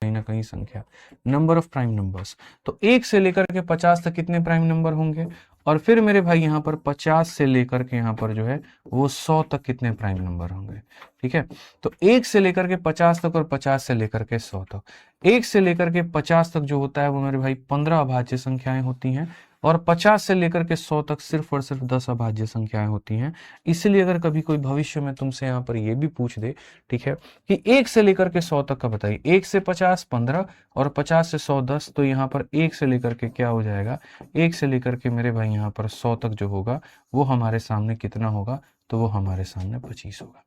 कहीं ना कहीं संख्या, नंबर ऑफ प्राइम नंबर्स। तो 1 से लेकर के 50 तक कितने प्राइम नंबर होंगे, और फिर मेरे भाई यहाँ पर 50 से लेकर के यहाँ पर जो है वो 100 तक कितने प्राइम नंबर होंगे। ठीक है, तो 1 से लेकर के 50 तक और 50 से लेकर के 100 तक, 1 से लेकर के 50 तक जो होता है वो मेरे भाई 15 अभाज्य संख्याएं होती हैं, और 50 से लेकर के 100 तक सिर्फ और सिर्फ 10 अभाज्य संख्याएं होती हैं। इसलिए अगर कभी कोई भविष्य में तुमसे यहाँ पर ये भी पूछ दे, ठीक है, कि 1 से लेकर के 100 तक का बताइए, 1 से 50 15 और 50 से 100 10, तो यहाँ पर 1 से लेकर के क्या हो जाएगा, 1 से लेकर के मेरे भाई यहाँ पर 100 तक जो होगा वो हमारे सामने कितना होगा, तो वो हमारे सामने 25 होगा।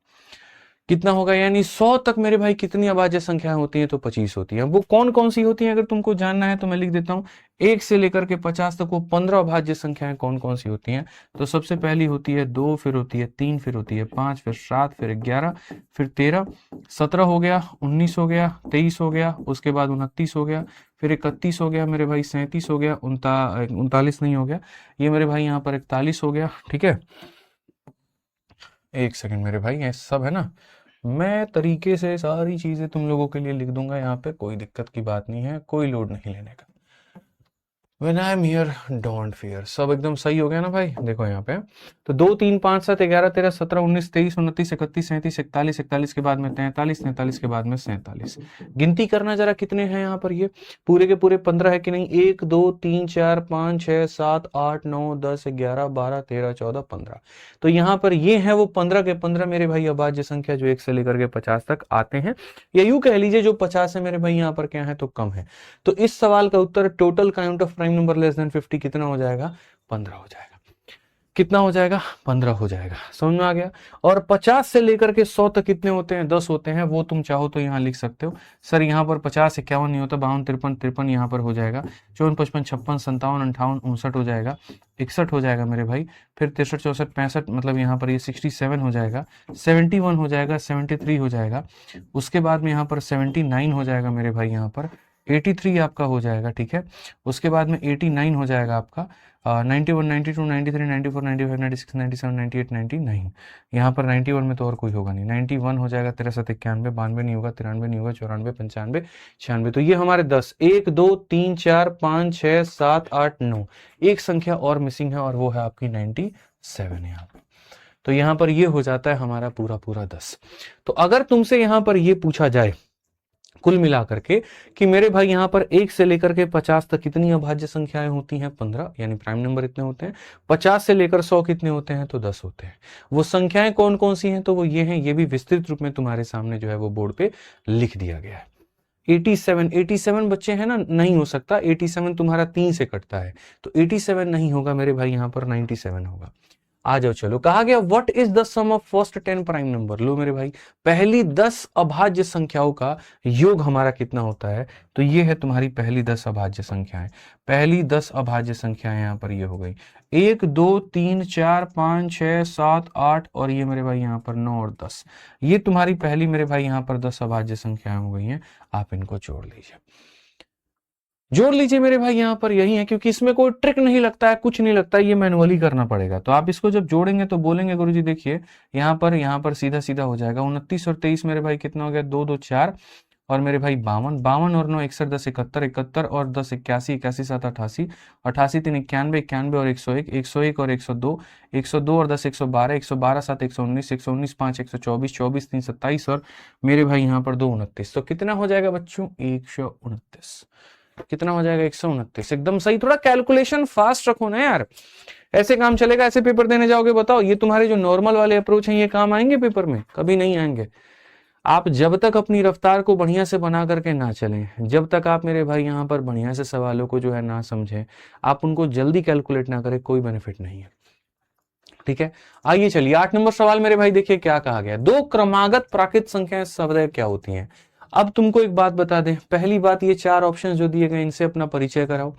कितना होगा, यानी 100 तक मेरे भाई कितनी अभाज्य संख्याएं होती हैं, तो 25 होती हैं। वो कौन कौन सी होती हैं अगर तुमको जानना है तो मैं लिख देता हूं, 1 से लेकर के 50 तक वो 15 अभाज्य संख्याएं कौन कौन सी होती हैं। तो सबसे पहली होती है 2, फिर होती है 3, फिर होती है 5, फिर 7, फिर 11, फिर 13, 17 हो गया, 19 हो गया, 23 हो गया, उसके बाद 29 हो गया, फिर 31 हो गया मेरे भाई, 37 हो गया, 39 नहीं हो गया, ये मेरे भाई यहाँ पर 41 हो गया। ठीक है, एक सेकंड मेरे भाई, ये सब है ना, मैं तरीके से सारी चीजें तुम लोगों के लिए लिख दूंगा यहाँ पे, कोई दिक्कत की बात नहीं है, कोई लोड नहीं लेने का। When I am here, don't fear। सब एकदम सही हो गया ना भाई, देखो यहाँ पे, तो 2 3 5 7 11 13 17 19 23 29 31 37 41 41 के बाद में 43 43 के बाद में 47। गिनती करना जरा कितने हैं यहाँ पर, ये पूरे के पूरे 15 है कि नहीं, 1 2 3 4 5 6 7 8 9 10 11 12 13 14 15। तो यहाँ पर ये है वो 15 के 15 मेरे भाई अभाज्य संख्या जो 1 से लेकर के 50 तक आते हैं, या यूं कह लीजिए जो 50 है मेरे भाई यहाँ पर क्या है, तो कम है। तो इस सवाल का उत्तर total count of prime number less than 50 कितना हो जाएगा, 15 हो जाएगा। कितना हो जाएगा, 15 हो जाएगा। समझ में आ गया। और 50 से लेकर के 100 तक कितने होते हैं, 10 होते हैं। वो तुम चाहो तो यहाँ लिख सकते हो, सर यहाँ पर 50 51 नहीं होता, 52 53 53 यहाँ पर हो जाएगा, 54 55 56 57 58 59 हो जाएगा, 61 हो जाएगा मेरे भाई, फिर 63 64 65, मतलब यहाँ पर ये 67 हो जाएगा, 71 हो जाएगा, 73 हो जाएगा, उसके बाद में यहाँ पर 79 हो जाएगा मेरे भाई, यहाँ पर 83 आपका हो जाएगा। ठीक है, उसके बाद में 89 हो जाएगा आपका, 91 92 93 94 95 96 97 98 99। यहाँ पर 91 में तो और कोई होगा नहीं, 91 हो जाएगा, 63 91 92 नहीं होगा, 93 नहीं होगा, 94 95 96। तो ये हमारे 10, 1 2 3 4 5 6 7 8 9, एक संख्या और मिसिंग है और वो है आपकी 97 यहाँ पर। तो यहाँ पर ये हो जाता है हमारा पूरा पूरा 10। तो अगर तुमसे यहाँ पर ये पूछा जाए कुल मिलाकर के कि मेरे भाई यहाँ पर 1 से लेकर के 50 तक कितनी अभाज्य संख्याएं होती हैं, 15, यानी प्राइम नंबर इतने होते हैं। 50 से लेकर 100 कितने होते हैं, तो 10 होते हैं। वो संख्याएं कौन कौन सी हैं, तो वो ये हैं, ये भी विस्तृत रूप में तुम्हारे सामने जो है वो बोर्ड पे लिख दिया गया है। 87 बच्चे हैं ना, नहीं हो सकता, 87 तुम्हारा 3 से कटता है, तो 87 नहीं होगा मेरे भाई, यहाँ पर 97 होगा। आ जाओ, चलो, कहा गया what is the sum of first 10 prime number. लो मेरे भाई, पहली 10 अभाज्य संख्याओं का योग हमारा कितना होता है, तो ये है तुम्हारी पहली 10 अभाज्य संख्याएं। पहली 10 अभाज्य संख्याएं यहाँ पर ये हो गई 1 2 3 4 5 6 7 8, और ये मेरे भाई यहाँ पर 9 और 10। ये तुम्हारी पहली मेरे भाई यहाँ पर 10 अभाज्य संख्याएं हो गई हैं। आप इनको जोड़ लीजिए, जोड़ लीजिए मेरे भाई, यहाँ पर यही है, क्योंकि इसमें कोई ट्रिक नहीं लगता है, कुछ नहीं लगता है, ये मैनुअली करना पड़ेगा। तो आप इसको जब जोड़ेंगे तो बोलेंगे गुरुजी देखिए यहाँ पर सीधा सीधा हो जाएगा, 29 और 23 मेरे भाई कितना हो गया, 2 2 4, और मेरे भाई 52, 52 और 9 61 10 71, 71 और 10 81, 81 7 88, 88 3 91, 91 और 101, 101 और 102, 102 और 10 112, 112 7 119, 119 5 124, 24 3 27, और मेरे भाई यहाँ पर 2 29। तो कितना हो जाएगा बच्चों, 129। कितना हो जाएगा, 129। एकदम सही। थोड़ा कैलकुलेशन फास्ट रखो ना यार, ऐसे काम चलेगा, ऐसे पेपर देने जाओगे, बताओ ये तुम्हारे जो नॉर्मल वाले अप्रोच हैं ये काम आएंगे पेपर में, कभी नहीं आएंगे। आप जब तक अपनी रफ्तार को बढ़िया से बना करके ना चलें, जब तक आप मेरे भाई यहाँ पर बढ़िया से सवालों को जो है ना समझें, आप उनको जल्दी कैलकुलेट ना करें, कोई बेनिफिट नहीं है। ठीक है, आइए चलिए 8 नंबर सवाल मेरे भाई, देखिए क्या कहा गया, दो क्रमागत प्राकृत संख्याएं सदैव क्या होती हैं। अब तुमको एक बात बता दें, पहली बात, ये 4 ऑप्शन जो दिए गए इनसे अपना परिचय कराओ।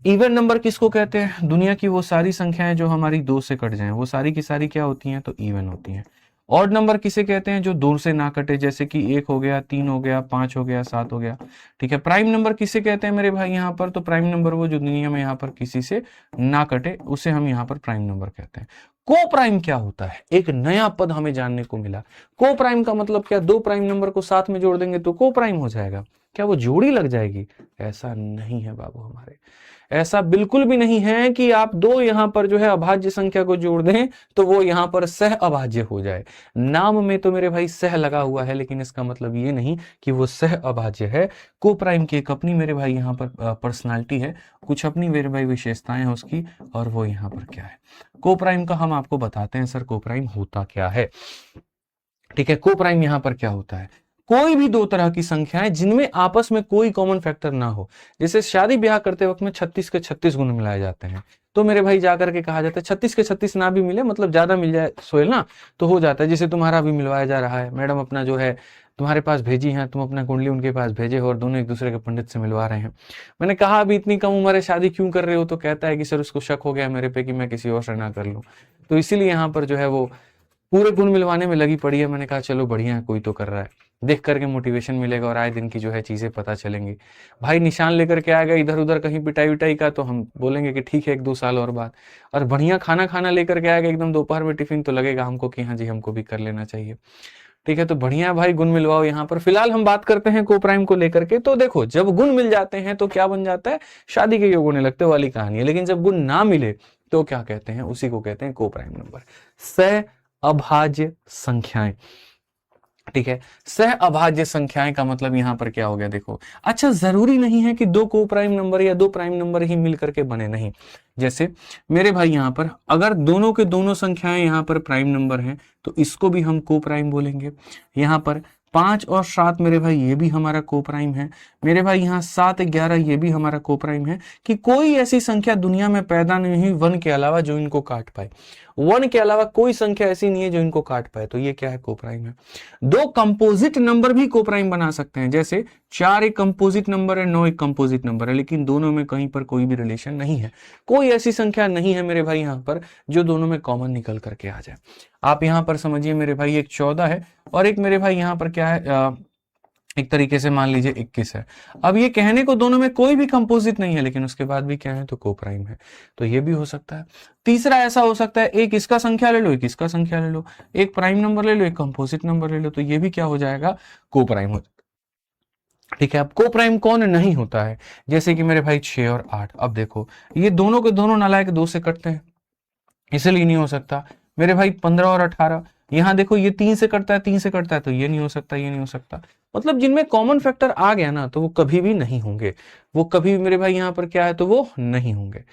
इवन नंबर किसको कहते हैं, दुनिया की वो सारी संख्याएं जो हमारी 2 से कट जाएं, वो सारी की सारी क्या होती हैं, तो इवन होती हैं। ऑड नंबर किसे कहते हैं, जो 2 से ना कटे, जैसे कि 1 हो गया, 3 हो गया, 5 हो गया, 7 हो गया। ठीक है, प्राइम नंबर किसे कहते हैं मेरे भाई यहाँ पर, तो प्राइम नंबर वो जो दुनिया में यहाँ पर किसी से ना कटे, उसे हम यहाँ पर प्राइम नंबर कहते हैं। को प्राइम क्या होता है, एक नया पद हमें जानने को मिला। को प्राइम का मतलब क्या, 2 प्राइम नंबर को साथ में जोड़ देंगे तो को प्राइम हो जाएगा। क्या वो जोड़ी लग जाएगी? ऐसा नहीं है बाबू हमारे, ऐसा बिल्कुल भी नहीं है कि आप दो यहां पर जो है अभाज्य संख्या को जोड़ दें तो वो यहां पर सह अभाज्य हो जाए। नाम में तो मेरे भाई सह लगा हुआ है, लेकिन इसका मतलब ये नहीं कि वो सह अभाज्य है। को प्राइम की एक अपनी मेरे भाई यहाँ पर पर्सनालिटी है, कुछ अपनी मेरे भाई विशेषताएं हैं उसकी, और वो यहाँ पर क्या है, को प्राइम का हम आपको बताते हैं सर को प्राइम होता क्या है। ठीक है, को प्राइम यहां पर क्या होता है, कोई भी दो तरह की संख्याएं जिनमें आपस में कोई कॉमन फैक्टर ना हो। जैसे शादी ब्याह करते वक्त में 36 के 36 गुण मिलाए जाते हैं, तो मेरे भाई जाकर के कहा जाता है 36 के 36 ना भी मिले, मतलब ज्यादा मिल जाए सोहेल ना, तो हो जाता है। जैसे तुम्हारा भी मिलवाया जा रहा है, मैडम अपना जो है तुम्हारे पास भेजी है, तुम अपना कुंडली उनके पास भेजे हो और दोनों एक दूसरे के पंडित से मिलवा रहे हैं। मैंने कहा अभी इतनी कम उम्र है शादी क्यों कर रहे हो, तो कहता है कि सर उसको शक हो गया मेरे पे कि मैं किसी और से ना कर लूं, तो इसीलिए यहाँ पर जो है वो पूरे गुण मिलवाने में लगी पड़ी है। मैंने कहा चलो बढ़िया है, कोई तो कर रहा है, देख करके मोटिवेशन मिलेगा और आए दिन की जो है चीजें पता चलेंगी। भाई निशान लेकर के आएगा इधर उधर कहीं पिटाई विटाई का, तो हम बोलेंगे कि ठीक है 1-2 साल और बाद। और बढ़िया खाना खाना लेकर के आएगा एकदम दोपहर में टिफिन, तो लगेगा हमको कि हाँ जी हमको भी कर लेना चाहिए। ठीक है, तो बढ़िया भाई गुण मिलवाओ। यहाँ पर फिलहाल हम बात करते हैं को प्राइम को लेकर के। तो देखो जब गुण मिल जाते हैं तो क्या बन जाता है, शादी के योग होने लगते वाली कहानी है। लेकिन जब गुण ना मिले तो क्या कहते हैं, उसी को कहते हैं को प्राइम नंबर, सह अभाज्य संख्याएं। ठीक है, सह अभाज्य संख्याएं का मतलब यहां पर क्या हो गया देखो। अच्छा, जरूरी नहीं है कि दो को प्राइम नंबर या दो प्राइम नंबर ही मिलकर के बने, नहीं। जैसे मेरे भाई यहां पर अगर दोनों के दोनों संख्याएं यहां पर प्राइम नंबर हैं तो इसको भी हम को प्राइम बोलेंगे। यहां पर 5 और 7 मेरे भाई ये भी हमारा को प्राइम है। मेरे भाई यहाँ 7, 11 ये भी हमारा को प्राइम है। कि कोई ऐसी संख्या दुनिया में पैदा नहीं हुई 1 के अलावा जो इनको काट पाए, 1 के अलावा कोई संख्या ऐसी नहीं है जो इनको काट पाए, तो ये क्या है, को प्राइम है। दो कंपोजिट नंबर भी को प्राइम बना सकते हैं, जैसे 4 एक कंपोजिट नंबर है, 9 एक कंपोजिट नंबर है, लेकिन दोनों में कहीं पर कोई भी रिलेशन नहीं है। कोई ऐसी संख्या नहीं है मेरे भाई यहाँ पर जो दोनों में कॉमन निकल करके आ जाए। आप यहाँ पर समझिए मेरे भाई एक 14 है और एक मेरे भाई यहाँ पर क्या है, एक तरीके से मान लीजिए 21 है। अब ये कहने को दोनों में कोई भी कंपोजिट नहीं है, लेकिन उसके बाद भी क्या है, तो को प्राइम है, तो ये भी हो सकता है। तीसरा ऐसा हो सकता है, एक इसका संख्या ले लो, एक इसका संख्या ले लो, एक प्राइम नंबर ले लो, एक कंपोजिट नंबर ले लो, तो ये भी क्या हो जाएगा, को प्राइम हो। ठीक है, अब को प्राइम कौन नहीं होता है, जैसे कि मेरे भाई 6 और 8। अब देखो ये दोनों के दोनों नालायक 2 से कटते हैं, इसलिए नहीं हो सकता। मेरे भाई 15 और 18, यहां देखो ये 3 से कटता है, 3 से कटता है, तो ये नहीं हो सकता, ये नहीं हो सकता। मतलब जिनमें कॉमन फैक्टर आ गया ना तो वो कभी भी नहीं होंगे, वो कभी भी मेरे भाई यहाँ पर क्या है, तो वो नहीं होंगे।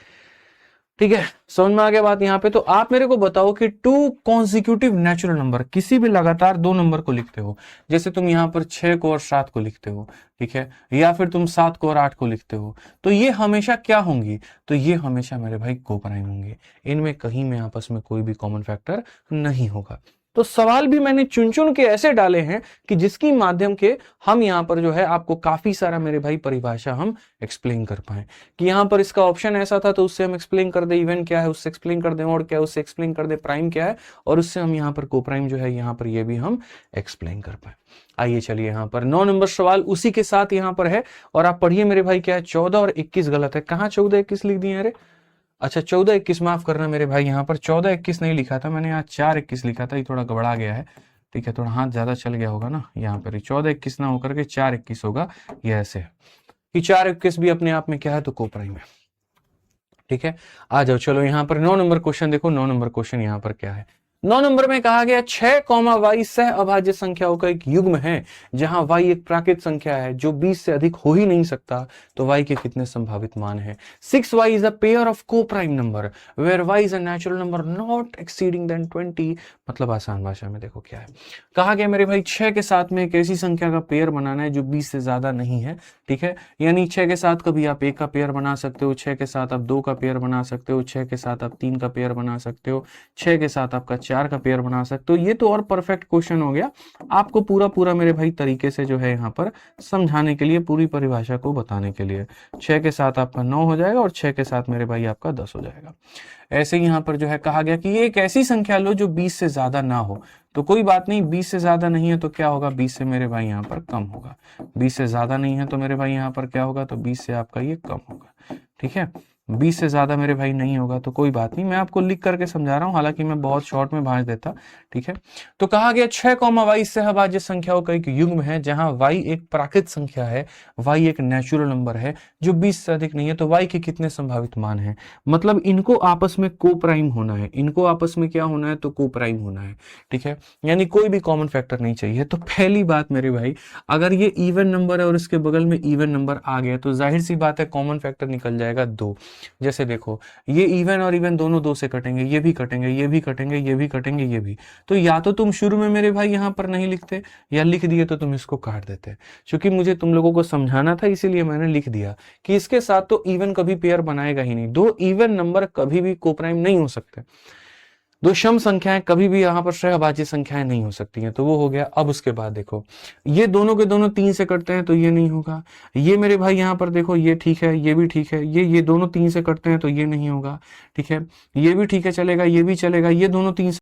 ठीक है, समझ में आ गया बात यहाँ पे। तो आप मेरे को बताओ कि 2 कॉन्सिक्यूटिव नेचुरल नंबर, किसी भी लगातार 2 नंबर को लिखते हो, जैसे तुम यहाँ पर 6 को और 7 को लिखते हो, ठीक है, या फिर तुम 7 को और 8 को लिखते हो, तो ये हमेशा क्या होंगी, तो ये हमेशा मेरे भाई को प्राइम होंगे। इनमें कहीं में आपस में कोई भी कॉमन फैक्टर नहीं होगा। तो सवाल भी मैंने चुन चुन के ऐसे डाले हैं कि जिसकी माध्यम के हम यहाँ पर जो है आपको काफी सारा मेरे भाई परिभाषा हम एक्सप्लेन कर पाए। कि यहाँ पर इसका ऑप्शन ऐसा था तो उससे हम एक्सप्लेन कर दे इवन क्या है, उससे एक्सप्लेन कर दे और क्या है, उससे एक्सप्लेन कर दे प्राइम क्या है, और उससे हम यहाँ पर को प्राइम जो है यहाँ पर ये भी हम एक्सप्लेन कर पाए। आइए चलिए यहाँ पर 9 नंबर सवाल उसी के साथ यहाँ पर है, और आप पढ़िए मेरे भाई क्या है, 14 और 21 गलत है। कहाँ 14 21 लिख दिए, अरे अच्छा 14 21 माफ करना मेरे भाई, यहाँ पर 14 21 नहीं लिखा था मैंने, यहाँ 4 21 लिखा था, ये थोड़ा गड़बड़ा गया है। ठीक है, थोड़ा हाथ ज्यादा चल गया होगा ना, यहाँ पर 14 21 ना होकर के 4 21 होगा। ये ऐसे है कि 4 21 भी अपने आप में क्या है, तो को प्राइम है। ठीक है, आ जाओ चलो यहाँ पर 9 नंबर क्वेश्चन देखो। 9 नंबर क्वेश्चन यहाँ पर क्या है, 9 नंबर में कहा गया 6, y सह अभाज्य संख्याओं का एक युग्म है जहां y एक प्राकृत संख्या है जो 20 से अधिक हो ही नहीं सकता, तो y के कितने संभावित मान हैं। 6y is a pair of coprime number where y is a natural number not exceeding than 20। मतलब आसान भाषा में देखो क्या है, कहा गया मेरे भाई 6 के साथ में एक ऐसी संख्या का पेयर बनाना है जो 20 से ज्यादा नहीं है। ठीक है, यानी 6 के साथ कभी आप 1 का पेयर बना सकते हो, 6 के साथ आप 2 का पेयर बना सकते हो, 6 के साथ आप 3 का पेयर बना सकते हो, 6 के साथ आपका 4 का पेयर बना सकते हो। ये तो और परफेक्ट क्वेश्चन हो गया, आपको पूरा मेरे भाई तरीके से जो है यहाँ पर समझाने के लिए, पूरी परिभाषा को बताने के लिए। 6 के साथ आपका 9 हो जाएगा और 6 के साथ मेरे भाई आपका 10 हो जाएगा। ऐसे ही यहाँ पर जो है कहा गया कि ये एक ऐसी संख्या लो जो 20 से ज्यादा ना हो, तो कोई बात नहीं 20 से ज्यादा नहीं है तो क्या होगा, 20 से मेरे भाई यहाँ पर कम होगा। 20 से ज्यादा नहीं है तो मेरे भाई यहाँ पर क्या होगा, तो 20 से आपका ये कम होगा। ठीक है, 20 से ज्यादा मेरे भाई नहीं होगा तो कोई बात नहीं, मैं आपको लिख करके समझा रहा हूं, हालांकि मैं बहुत शॉर्ट में भांज देता। ठीक है, तो कहा गया 6, से अभाज्य संख्याओं का एक युग्म है जहां y एक प्राकृत संख्या है, y एक नेचुरल नंबर है जो 20 से अधिक नहीं है, तो y के कितने संभावित मान हैं, मतलब इनको आपस में को प्राइम होना है, इनको आपस में क्या होना है, तो को प्राइम होना है। ठीक है, यानी कोई भी कॉमन फैक्टर नहीं चाहिए। तो पहली बात मेरे भाई, अगर ये इवन नंबर है और इसके बगल में इवन नंबर आ गया तो जाहिर सी बात है कॉमन फैक्टर निकल जाएगा 2। जैसे देखो, ये इवन और इवन दोनों 2 से कटेंगे, ये भी कटेंगे, ये भी कटेंगे, ये भी कटेंगे, ये भी। तो या तो तुम शुरू में मेरे भाई यहां पर नहीं लिखते, या लिख दिए तो तुम इसको काट देते। क्योंकि मुझे तुम लोगों को समझाना था इसीलिए मैंने लिख दिया कि इसके साथ तो इवन कभी पेयर बनाएगा ही नहीं, दो इवन नंबर कभी भी कोप्राइम नहीं हो सकते, दो सम संख्याएं कभी भी यहां पर सहभाज्य संख्याएं नहीं हो सकती हैं। तो वो हो गया। अब उसके बाद देखो, ये दोनों के दोनों 3 से कटते हैं तो ये नहीं होगा। ये मेरे भाई यहां पर देखो, ये ठीक है, ये भी ठीक है, ये दोनों 3 से कटते हैं तो ये नहीं होगा। ठीक है, ये भी ठीक है, चलेगा, ये भी चलेगा, ये दोनों 3